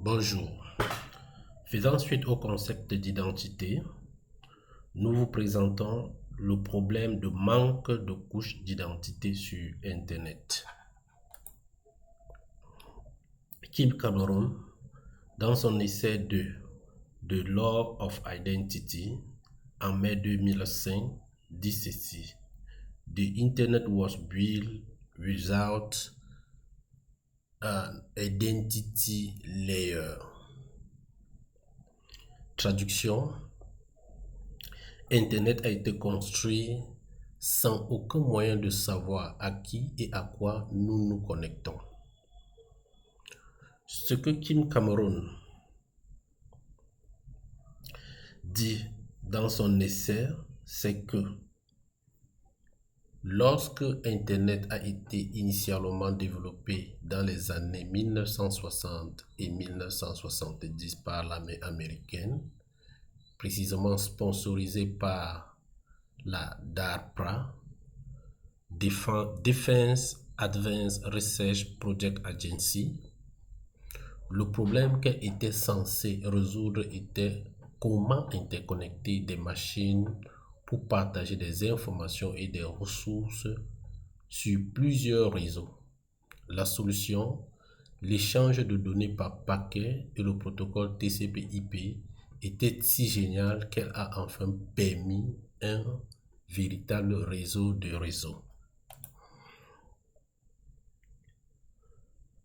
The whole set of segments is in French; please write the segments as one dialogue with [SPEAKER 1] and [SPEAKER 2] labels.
[SPEAKER 1] Bonjour. Faisant suite au concept d'identité, nous vous présentons le problème de manque de couches d'identité sur Internet. Kim Cameron, dans son essai de The Law of Identity en mai 2005, dit ceci: The Internet was built without an identity layer. Traduction: Internet a été construit sans aucun moyen de savoir à qui et à quoi nous nous connectons. Ce que Kim Cameron dit dans son essai, c'est que lorsque Internet a été initialement développé dans les années 1960 et 1970 par l'armée américaine, précisément sponsorisé par la DARPA, Defense Advanced Research Project Agency, le problème qu'elle était censée résoudre était comment interconnecter des machines pour partager des informations et des ressources sur plusieurs réseaux. La solution, l'échange de données par paquet et le protocole TCP/IP était si génial qu'elle a enfin permis un véritable réseau de réseaux.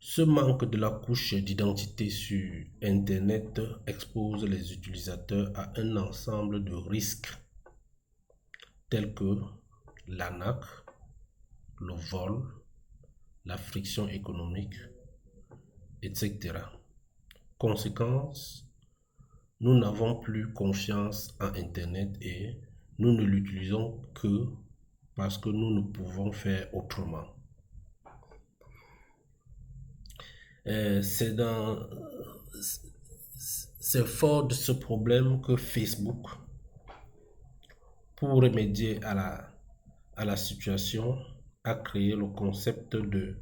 [SPEAKER 1] Ce manque de la couche d'identité sur Internet expose les utilisateurs à un ensemble de risques tels que l'arnaque, le vol, la friction économique, etc. Conséquence, nous n'avons plus confiance en Internet et nous ne l'utilisons que parce que nous ne pouvons faire autrement. C'est fort de ce problème que Facebook, pour remédier à la situation, a créé le concept de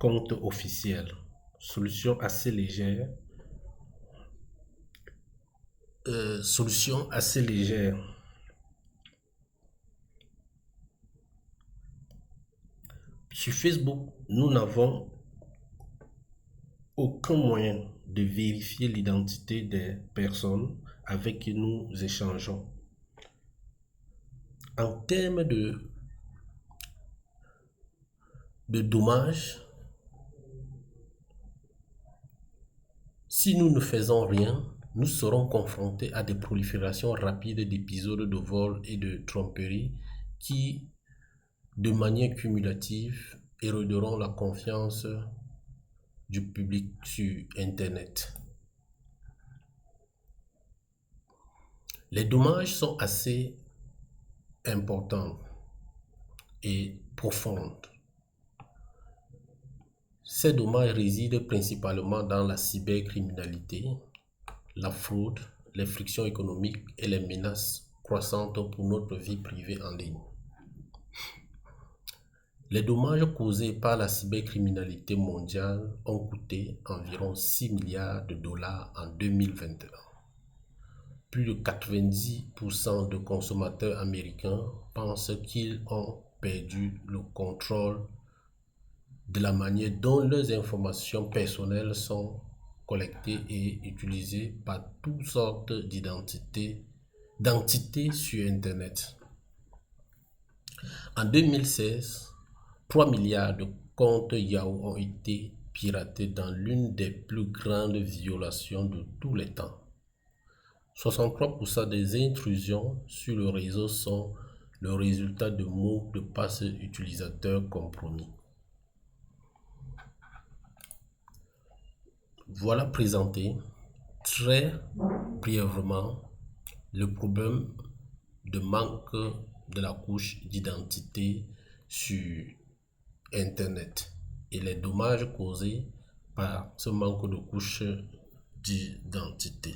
[SPEAKER 1] compte officiel, solution assez légère Sur Facebook, nous n'avons aucun moyen de vérifier l'identité des personnes avec qui nous échangeons. En termes de dommages, si nous ne faisons rien, nous serons confrontés à des proliférations rapides d'épisodes de vol et de tromperie qui, de manière cumulative, éroderont la confiance du public sur Internet. Les dommages sont assez importants et profonds. Ces dommages résident principalement dans la cybercriminalité, la fraude, les frictions économiques et les menaces croissantes pour notre vie privée en ligne. Les dommages causés par la cybercriminalité mondiale ont coûté environ 6 milliards de dollars en 2021. Plus de 90% de consommateurs américains pensent qu'ils ont perdu le contrôle de la manière dont leurs informations personnelles sont collectées et utilisées par toutes sortes d'entités sur Internet. En 2016, 3 milliards de comptes Yahoo ont été piratés dans l'une des plus grandes violations de tous les temps. 63% des intrusions sur le réseau sont le résultat de mots de passe utilisateurs compromis. Voilà présenté très brièvement le problème de manque de la couche d'identité sur Internet et les dommages causés par ce manque de couche d'identité.